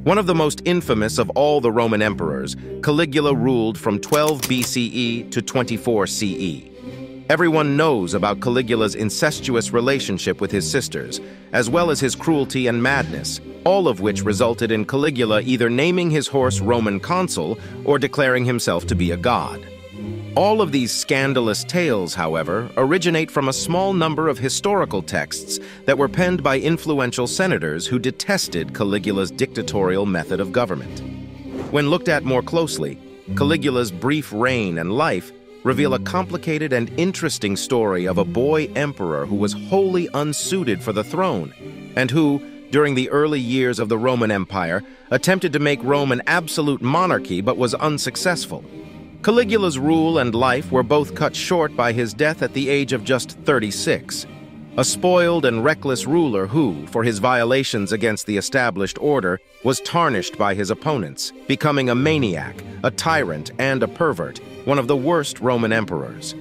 One of the most infamous of all the Roman emperors, Caligula ruled from 12 BCE to 24 CE. Everyone knows about Caligula's incestuous relationship with his sisters, as well as his cruelty and madness, all of which resulted in Caligula either naming his horse Roman consul or declaring himself to be a god. All of these scandalous tales, however, originate from a small number of historical texts that were penned by influential senators who detested Caligula's dictatorial method of government. When looked at more closely, Caligula's brief reign and life reveal a complicated and interesting story of a boy emperor who was wholly unsuited for the throne, and who, during the early years of the Roman Empire, attempted to make Rome an absolute monarchy but was unsuccessful. Caligula's rule and life were both cut short by his death at the age of just 36. A spoiled and reckless ruler who, for his violations against the established order, was tarnished by his opponents, becoming a maniac, a tyrant, and a pervert, one of the worst Roman emperors.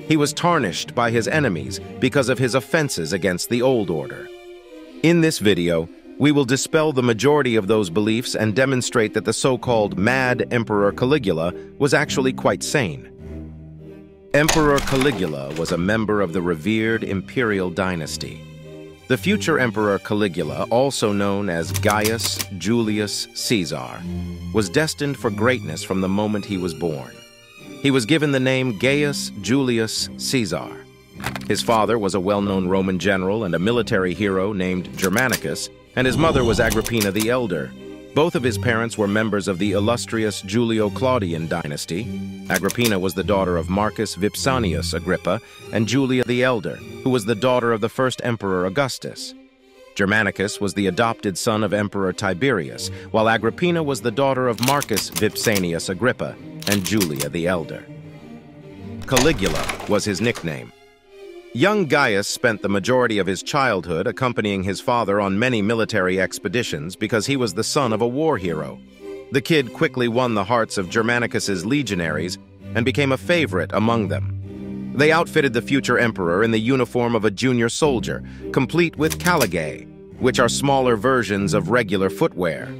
He was tarnished by his enemies because of his offenses against the old order. In this video, we will dispel the majority of those beliefs and demonstrate that the so-called mad Emperor Caligula was actually quite sane. Emperor Caligula was a member of the revered imperial dynasty. The future Emperor Caligula, also known as Gaius Julius Caesar, was destined for greatness from the moment he was born. He was given the name Gaius Julius Caesar. His father was a well-known Roman general and a military hero named Germanicus, and his mother was Agrippina the Elder. Both of his parents were members of the illustrious Julio-Claudian dynasty. Agrippina was the daughter of Marcus Vipsanius Agrippa and Julia the Elder, who was the daughter of the first emperor Augustus. Germanicus was the adopted son of Emperor Tiberius, while Agrippina was the daughter of Marcus Vipsanius Agrippa and Julia the Elder. Caligula was his nickname. Young Gaius spent the majority of his childhood accompanying his father on many military expeditions because he was the son of a war hero. The kid quickly won the hearts of Germanicus's legionaries and became a favorite among them. They outfitted the future emperor in the uniform of a junior soldier, complete with caligae, which are smaller versions of regular footwear.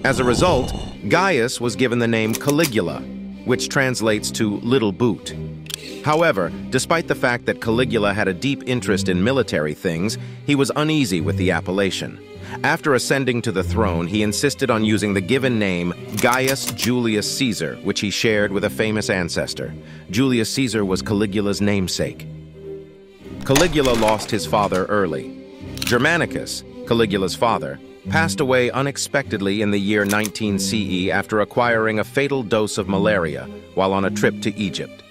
As a result, Gaius was given the name Caligula, which translates to little boot. However, despite the fact that Caligula had a deep interest in military things, he was uneasy with the appellation. After ascending to the throne, he insisted on using the given name Gaius Julius Caesar, which he shared with a famous ancestor. Julius Caesar was Caligula's namesake. Caligula lost his father early. Germanicus, Caligula's father, passed away unexpectedly in the year 19 CE after acquiring a fatal dose of malaria while on a trip to Egypt.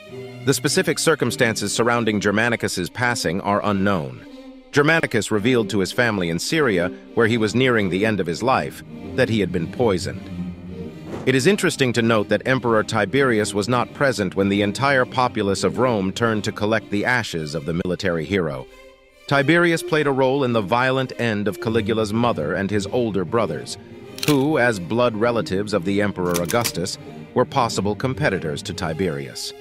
The specific circumstances surrounding Germanicus's passing are unknown. Germanicus revealed to his family in Syria, where he was nearing the end of his life, that he had been poisoned. It is interesting to note that Emperor Tiberius was not present when the entire populace of Rome turned to collect the ashes of the military hero. Tiberius played a role in the violent end of Caligula's mother and his older brothers, who, as blood relatives of the Emperor Augustus, were possible competitors to Tiberius.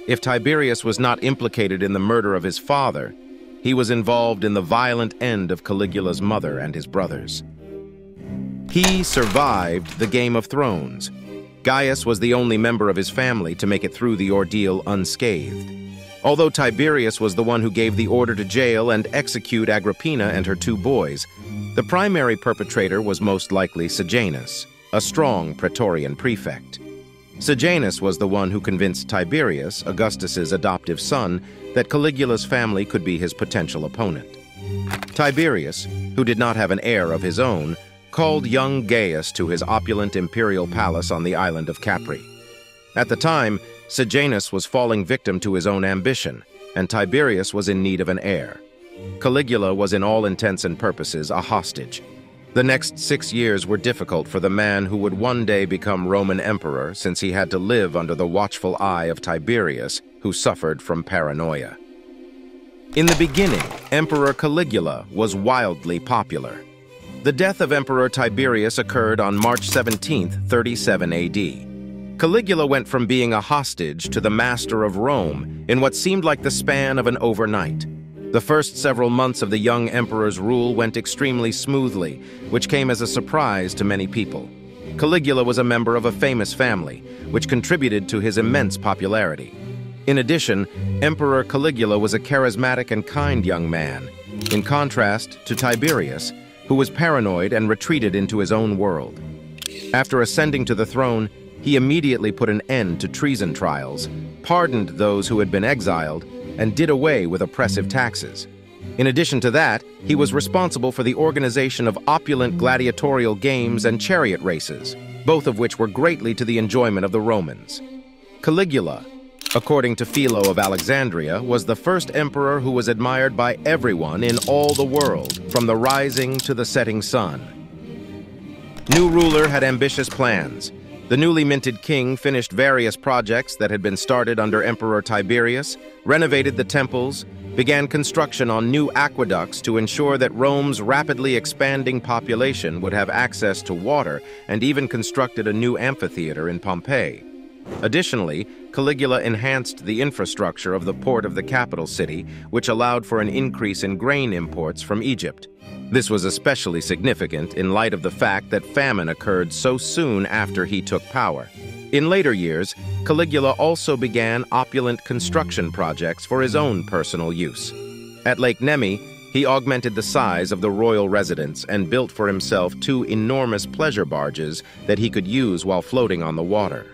If Tiberius was not implicated in the murder of his father, he was involved in the violent end of Caligula's mother and his brothers. He survived the Game of Thrones. Gaius was the only member of his family to make it through the ordeal unscathed. Although Tiberius was the one who gave the order to jail and execute Agrippina and her two boys, the primary perpetrator was most likely Sejanus, a strong Praetorian prefect. Sejanus was the one who convinced Tiberius, Augustus's adoptive son, that Caligula's family could be his potential opponent. Tiberius, who did not have an heir of his own, called young Gaius to his opulent imperial palace on the island of Capri. At the time, Sejanus was falling victim to his own ambition, and Tiberius was in need of an heir. Caligula was in all intents and purposes a hostage. The next 6 years were difficult for the man who would one day become Roman emperor, since he had to live under the watchful eye of Tiberius, who suffered from paranoia. In the beginning, Emperor Caligula was wildly popular. The death of Emperor Tiberius occurred on March 17, 37 AD. Caligula went from being a hostage to the master of Rome in what seemed like the span of an overnight. The first several months of the young emperor's rule went extremely smoothly, which came as a surprise to many people. Caligula was a member of a famous family, which contributed to his immense popularity. In addition, Emperor Caligula was a charismatic and kind young man, in contrast to Tiberius, who was paranoid and retreated into his own world. After ascending to the throne, he immediately put an end to treason trials, pardoned those who had been exiled, and did away with oppressive taxes. In addition to that, he was responsible for the organization of opulent gladiatorial games and chariot races, both of which were greatly to the enjoyment of the Romans. Caligula, according to Philo of Alexandria, was the first emperor who was admired by everyone in all the world, from the rising to the setting sun. New ruler had ambitious plans. The newly minted king finished various projects that had been started under Emperor Tiberius, renovated the temples, began construction on new aqueducts to ensure that Rome's rapidly expanding population would have access to water, and even constructed a new amphitheater in Pompeii. Additionally, Caligula enhanced the infrastructure of the port of the capital city, which allowed for an increase in grain imports from Egypt. This was especially significant in light of the fact that famine occurred so soon after he took power. In later years, Caligula also began opulent construction projects for his own personal use. At Lake Nemi, he augmented the size of the royal residence and built for himself 2 enormous pleasure barges that he could use while floating on the water.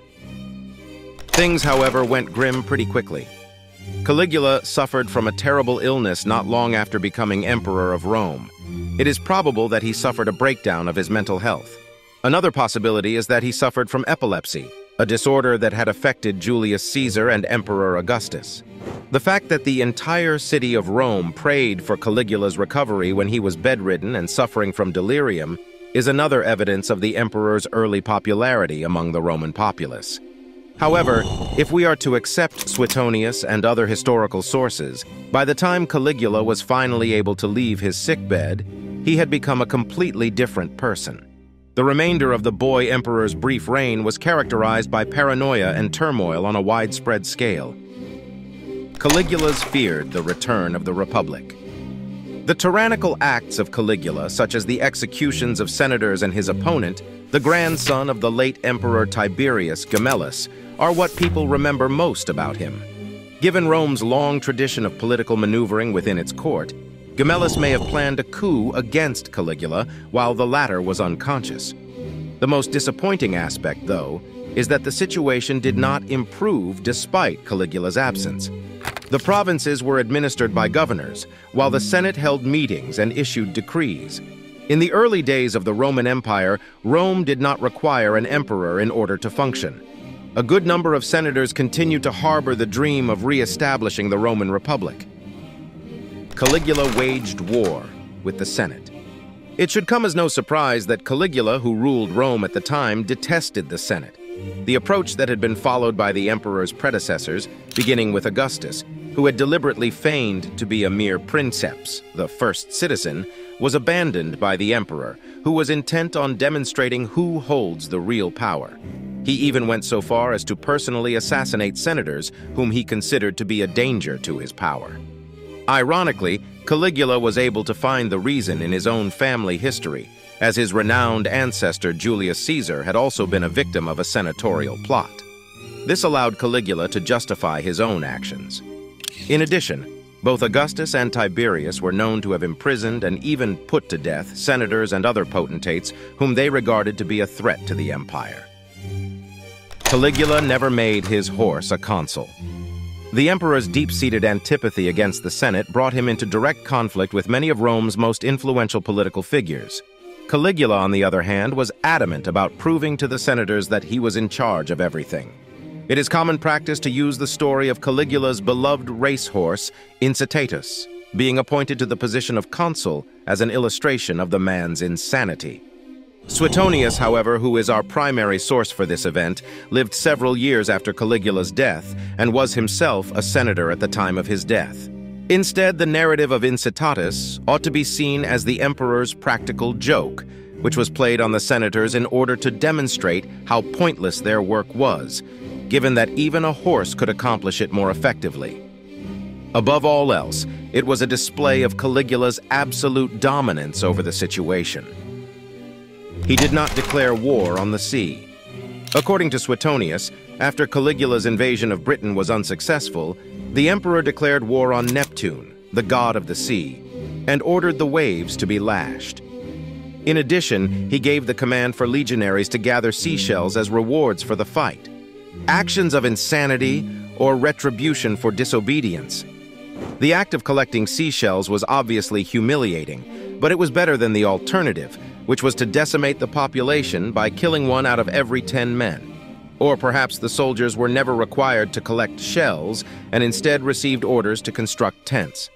Things, however, went grim pretty quickly. Caligula suffered from a terrible illness not long after becoming emperor of Rome. It is probable that he suffered a breakdown of his mental health. Another possibility is that he suffered from epilepsy, a disorder that had affected Julius Caesar and Emperor Augustus. The fact that the entire city of Rome prayed for Caligula's recovery when he was bedridden and suffering from delirium is another evidence of the emperor's early popularity among the Roman populace. However, if we are to accept Suetonius and other historical sources, by the time Caligula was finally able to leave his sickbed, he had become a completely different person. The remainder of the boy emperor's brief reign was characterized by paranoia and turmoil on a widespread scale. Caligula's feared the return of the Republic. The tyrannical acts of Caligula, such as the executions of senators and his opponent, the grandson of the late Emperor Tiberius Gemellus, are what people remember most about him. Given Rome's long tradition of political maneuvering within its court, Gemellus may have planned a coup against Caligula while the latter was unconscious. The most disappointing aspect, though, is that the situation did not improve despite Caligula's absence. The provinces were administered by governors, while the Senate held meetings and issued decrees. In the early days of the Roman Empire, Rome did not require an emperor in order to function. A good number of senators continued to harbor the dream of re-establishing the Roman Republic. Caligula waged war with the Senate. It should come as no surprise that Caligula, who ruled Rome at the time, detested the Senate. The approach that had been followed by the emperor's predecessors, beginning with Augustus, who had deliberately feigned to be a mere princeps, the first citizen, was abandoned by the emperor, who was intent on demonstrating who holds the real power. He even went so far as to personally assassinate senators whom he considered to be a danger to his power. Ironically, Caligula was able to find the reason in his own family history, as his renowned ancestor Julius Caesar had also been a victim of a senatorial plot. This allowed Caligula to justify his own actions. In addition, both Augustus and Tiberius were known to have imprisoned and even put to death senators and other potentates whom they regarded to be a threat to the empire. Caligula never made his horse a consul. The emperor's deep-seated antipathy against the Senate brought him into direct conflict with many of Rome's most influential political figures. Caligula, on the other hand, was adamant about proving to the senators that he was in charge of everything. It is common practice to use the story of Caligula's beloved racehorse, Incitatus, being appointed to the position of consul as an illustration of the man's insanity. Suetonius, however, who is our primary source for this event, lived several years after Caligula's death and was himself a senator at the time of his death. Instead, the narrative of Incitatus ought to be seen as the emperor's practical joke, which was played on the senators in order to demonstrate how pointless their work was, given that even a horse could accomplish it more effectively. Above all else, it was a display of Caligula's absolute dominance over the situation. He did not declare war on the sea. According to Suetonius, after Caligula's invasion of Britain was unsuccessful, the emperor declared war on Neptune, the god of the sea, and ordered the waves to be lashed. In addition, he gave the command for legionaries to gather seashells as rewards for the fight. Actions of insanity or retribution for disobedience. The act of collecting seashells was obviously humiliating, but it was better than the alternative, which was to decimate the population by killing 1 out of every 10 men. Or perhaps the soldiers were never required to collect shells and instead received orders to construct tents.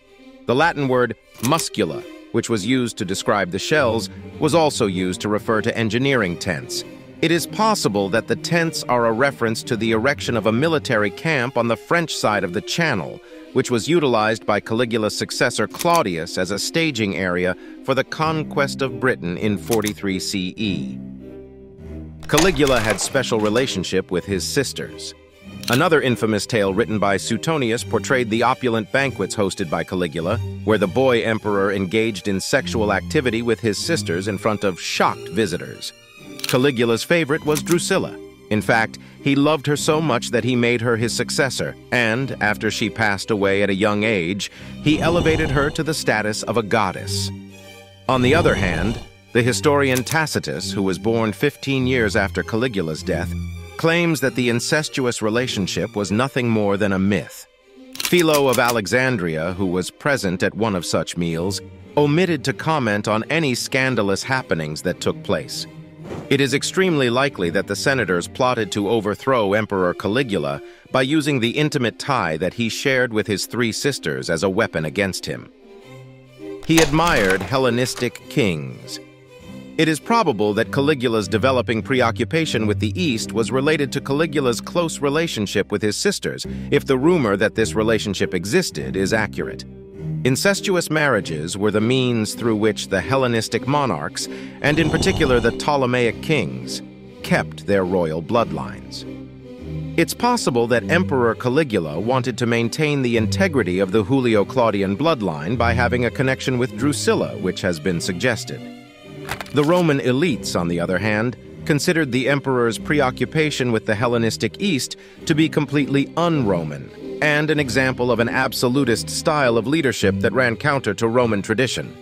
The Latin word muscula, which was used to describe the shells, was also used to refer to engineering tents. It is possible that the tents are a reference to the erection of a military camp on the French side of the Channel, which was utilized by Caligula's successor Claudius as a staging area for the conquest of Britain in 43 CE. Caligula had special relationship with his sisters. Another infamous tale written by Suetonius portrayed the opulent banquets hosted by Caligula, where the boy emperor engaged in sexual activity with his sisters in front of shocked visitors. Caligula's favorite was Drusilla. In fact, he loved her so much that he made her his successor, and, after she passed away at a young age, he elevated her to the status of a goddess. On the other hand, the historian Tacitus, who was born 15 years after Caligula's death, claims that the incestuous relationship was nothing more than a myth. Philo of Alexandria, who was present at one of such meals, omitted to comment on any scandalous happenings that took place. It is extremely likely that the senators plotted to overthrow Emperor Caligula by using the intimate tie that he shared with his 3 sisters as a weapon against him. He admired Hellenistic kings. It is probable that Caligula's developing preoccupation with the East was related to Caligula's close relationship with his sisters, if the rumor that this relationship existed is accurate. Incestuous marriages were the means through which the Hellenistic monarchs, and in particular the Ptolemaic kings, kept their royal bloodlines. It's possible that Emperor Caligula wanted to maintain the integrity of the Julio-Claudian bloodline by having a connection with Drusilla, which has been suggested. The Roman elites, on the other hand, considered the emperor's preoccupation with the Hellenistic East to be completely un-Roman, and an example of an absolutist style of leadership that ran counter to Roman tradition.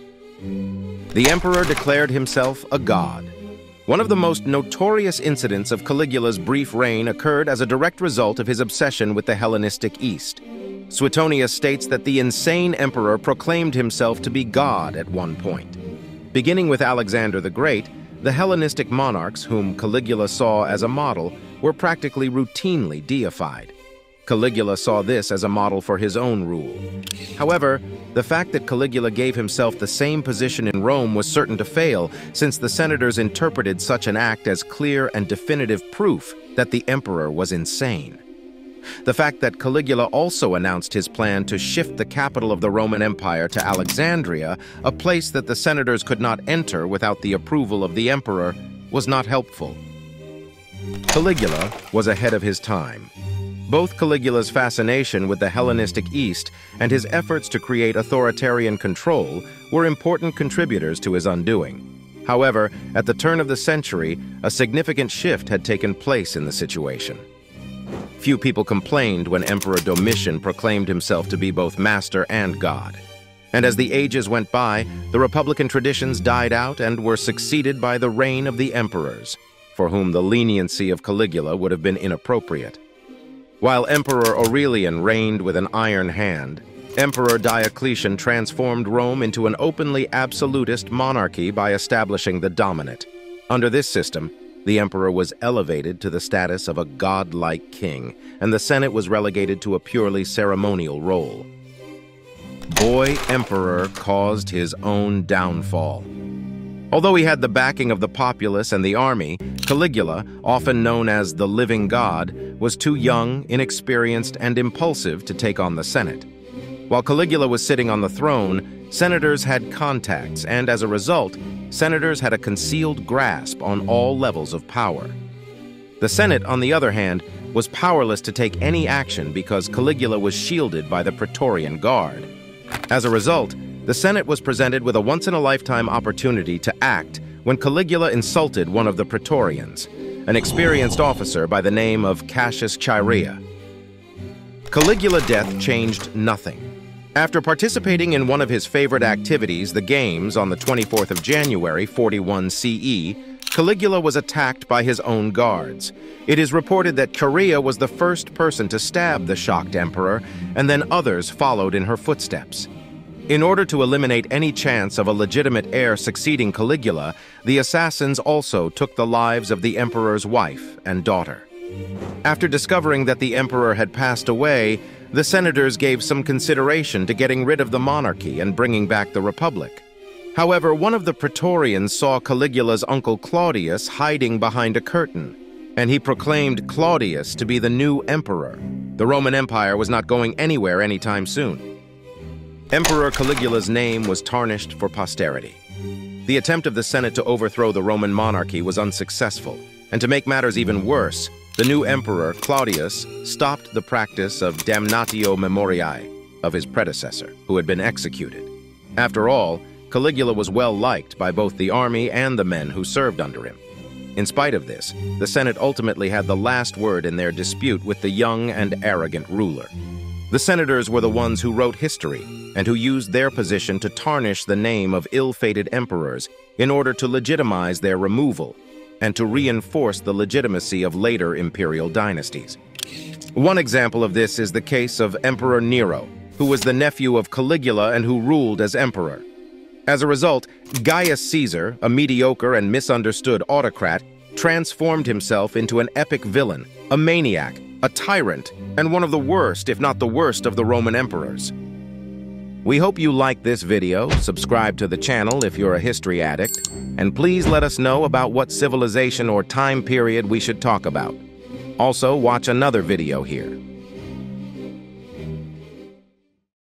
The emperor declared himself a god. One of the most notorious incidents of Caligula's brief reign occurred as a direct result of his obsession with the Hellenistic East. Suetonius states that the insane emperor proclaimed himself to be god at one point. Beginning with Alexander the Great, the Hellenistic monarchs, whom Caligula saw as a model, were practically routinely deified. Caligula saw this as a model for his own rule. However, the fact that Caligula gave himself the same position in Rome was certain to fail, since the senators interpreted such an act as clear and definitive proof that the emperor was insane. The fact that Caligula also announced his plan to shift the capital of the Roman Empire to Alexandria, a place that the senators could not enter without the approval of the emperor, was not helpful. Caligula was ahead of his time. Both Caligula's fascination with the Hellenistic East and his efforts to create authoritarian control were important contributors to his undoing. However, at the turn of the century, a significant shift had taken place in the situation. Few people complained when Emperor Domitian proclaimed himself to be both master and god. And as the ages went by, the republican traditions died out and were succeeded by the reign of the emperors, for whom the leniency of Caligula would have been inappropriate. While Emperor Aurelian reigned with an iron hand, Emperor Diocletian transformed Rome into an openly absolutist monarchy by establishing the dominate. Under this system, the emperor was elevated to the status of a godlike king, and the Senate was relegated to a purely ceremonial role. Boy emperor caused his own downfall. Although he had the backing of the populace and the army, Caligula, often known as the living god, was too young, inexperienced, and impulsive to take on the Senate. While Caligula was sitting on the throne, senators had contacts, and as a result, senators had a concealed grasp on all levels of power. The Senate, on the other hand, was powerless to take any action because Caligula was shielded by the Praetorian Guard. As a result, the Senate was presented with a once-in-a-lifetime opportunity to act when Caligula insulted one of the Praetorians, an experienced officer by the name of Cassius Chaerea. Caligula's death changed nothing. After participating in one of his favorite activities, the Games, on the 24th of January, 41 CE, Caligula was attacked by his own guards. It is reported that Chaerea was the first person to stab the shocked emperor, and then others followed in her footsteps. In order to eliminate any chance of a legitimate heir succeeding Caligula, the assassins also took the lives of the emperor's wife and daughter. After discovering that the emperor had passed away, the senators gave some consideration to getting rid of the monarchy and bringing back the republic. However, one of the Praetorians saw Caligula's uncle Claudius hiding behind a curtain, and he proclaimed Claudius to be the new emperor. The Roman Empire was not going anywhere anytime soon. Emperor Caligula's name was tarnished for posterity. The attempt of the Senate to overthrow the Roman monarchy was unsuccessful, and to make matters even worse, the new emperor, Claudius, stopped the practice of damnatio memoriae of his predecessor, who had been executed. After all, Caligula was well liked by both the army and the men who served under him. In spite of this, the Senate ultimately had the last word in their dispute with the young and arrogant ruler. The senators were the ones who wrote history and who used their position to tarnish the name of ill-fated emperors in order to legitimize their removal and to reinforce the legitimacy of later imperial dynasties. One example of this is the case of Emperor Nero, who was the nephew of Caligula and who ruled as emperor. As a result, Gaius Caesar, a mediocre and misunderstood autocrat, transformed himself into an epic villain, a maniac, a tyrant, and one of the worst, if not the worst, of the Roman emperors. We hope you like this video, subscribe to the channel if you're a history addict, and please let us know about what civilization or time period we should talk about. Also, watch another video here.